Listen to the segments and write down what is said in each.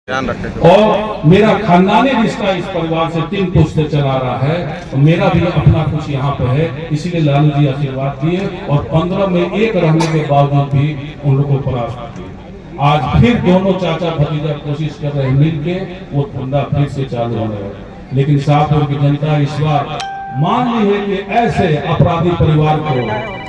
ध्यान रखें। और मेरा खानदानी रिश्ता इस परिवार से 3 पुश्ते चला रहा है और मेरा भी अपना कुछ यहाँ पे है, इसीलिए लालू जी आशीर्वाद दिए और 15 में एक रहने के बावजूद भी उन लोगों को परास्त किए। आज फिर दोनों चाचा भतीजा कोशिश कर रहे हैं मिलके वो धंधा फिर से चालू होने वाला, लेकिन शाहपुर की जनता इस बार मान ली है कि ऐसे अपराधी परिवार को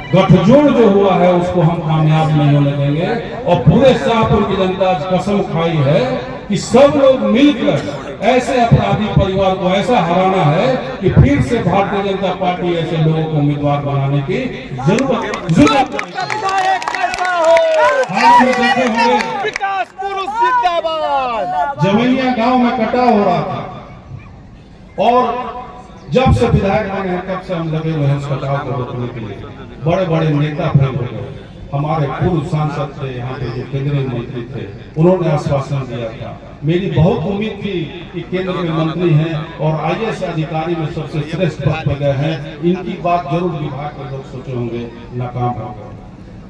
गठजोड़ जो हुआ है उसको हम कामयाब नहीं होने देंगे। और पूरे शाहपुर की जनता कसम खाई है कि सब लोग मिलकर ऐसे अपराधी परिवार को ऐसा हराना है कि फिर से भारतीय जनता पार्टी ऐसे लोगों को उम्मीदवार बनाने की जरूरत विकास पुरुष जिंदाबाद। जवैया गांव में कटाव हो रहा था और जब से विधायक बने हैं तब से हम लगे हुए हैं उस कटाव को रोकने के लिए। बड़े बड़े नेता फेल हो गए, हमारे पूर्व सांसद थे, यहाँ पे जो केंद्रीय मंत्री थे उन्होंने आश्वासन दिया था। मेरी बहुत उम्मीद थी कि केंद्र में मंत्री हैं और IAS अधिकारी में सबसे श्रेष्ठ पद पर गए हैं, इनकी बात जरूर विभाग के लोग सोचे होंगे, नाकाम हो गए।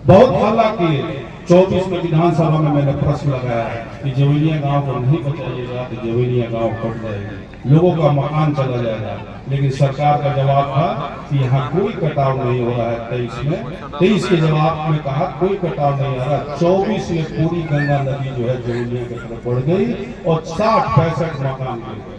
बहुत हल्ला किए। 24 में विधानसभा में मैंने प्रश्न लगाया कि जवैया गांव को नहीं बचाइएगा तो जवैया गांव कट जाएगा, लोगों का मकान चला जाएगा। लेकिन सरकार का जवाब था कि यहाँ कोई कटाव नहीं हो रहा है। 23 के जवाब में कहा कोई कटाव नहीं आ रहा। 24 में पूरी गंगा नदी जो है जवैया की तरफ बढ़ गई और 60-65 मकान गिर गए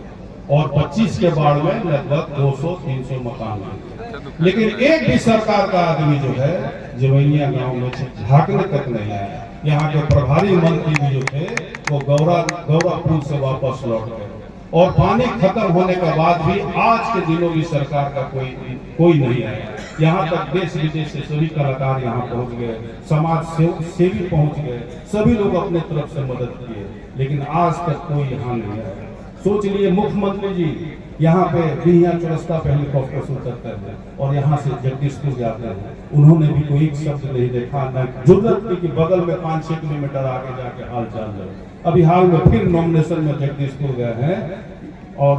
और 25 के बाढ़ में लगभग 200-300 मकान गिर गए। लेकिन एक भी सरकार का आदमी जो है जवैया गांव में झांकने तक नहीं आया। यहाँ के प्रभारी मंत्री भी जो थे वो गौरा पुल से वापस लौट गए और पानी खत्म होने के बाद भी आज के दिनों में सरकार का कोई नहीं आया। यहाँ तक देश विदेश से सभी कलाकार यहाँ पहुँच गए, समाज सेवी पहुँच गए, सभी लोग अपने तरफ से मदद किए, लेकिन आज तक कोई यहाँ नहीं आया। सोच लिए मुख्यमंत्री जी यहाँ पे बिहिया चौरस्ता पे हेलीकॉप्टर से उतरते हैं और यहाँ से जगदीशपुर जाते हैं, उन्होंने भी कोई एक शब्द नहीं देखा, न जरूरत थी कि बगल में 5-6 किलोमीटर आगे जाके हाल चाल ले। अभी हाल में फिर नॉमिनेशन में जगदीशपुर गए हैं और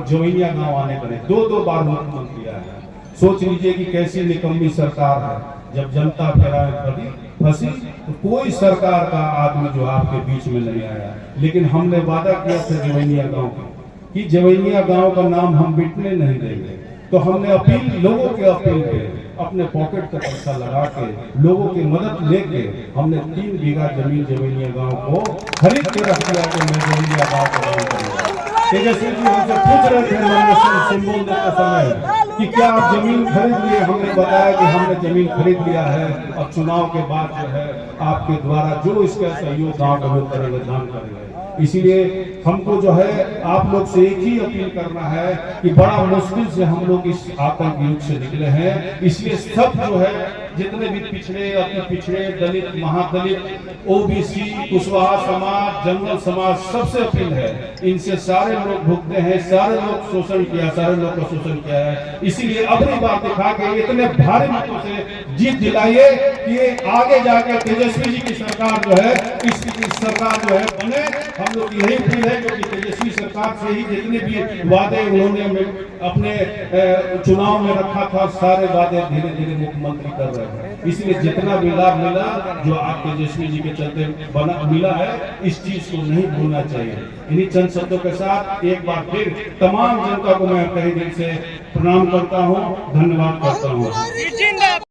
जवैया गांव आने का नहीं, 2 बार मुख्यमंत्री आए हैं। सोच लीजिए कि कैसी निकम्मी सरकार है। जब जनता फंसी तो कोई सरकार का आदमी जो आपके बीच में नहीं आया। लेकिन हमने वादा किया था जवैया गांव कि जवैया गांव का नाम हम मिटने नहीं देंगे, तो हमने लोगों के अपील पे अपने पॉकेट का पैसा लगा के लोगों की मदद लेके हमने 3 बीघा जमीन जवैया गांव को खरीद के रख दिया कि मैं जवैया गांव को तेजस्वी जी हमसे पूछ रहे थे सिंबल देते समय कि क्या आप जमीन खरीद लिए। हमने बताया कि हमने जमीन खरीद लिया है और चुनाव के बाद जो है आपके द्वारा जो इसका सहयोग गांव के लोग करेंगे दान करेंगे। इसीलिए हमको जो है आप लोग से एक ही अपील करना है कि बड़ा मुश्किल से हम लोग इस आतंक युग से निकले हैं। इसलिए सब जो है जितने भी पिछड़े अति पिछड़े दलित महादलित OBC कुशवाहा समाज जंगल समाज सबसे अपील है, इनसे सारे लोग भुगते हैं, सारे लोग शोषण किया, सारे लोग का शोषण किया है। इसीलिए अपनी बात दिखा के इतने भारी मतों से जीत दिलाइए कि आगे जाकर तेजस्वी जी की सरकार जो है इस सरकार जो है बने। हम लोग यही अपील है क्योंकि तेजस्वी सरकार से ही जितने भी वादे उन्होंने अपने चुनाव में रखा था सारे वादे धीरे धीरे मुख्यमंत्री कर रहे हैं। इसलिए जितना भी लाभ मिला जो आप तेजस्वी जी के चलते मिला है, इस चीज को नहीं भूलना चाहिए। इन्हीं चंद शब्दों के साथ एक बार फिर तमाम जनता को मैं तहे दिल से प्रणाम करता हूँ, धन्यवाद करता हूँ।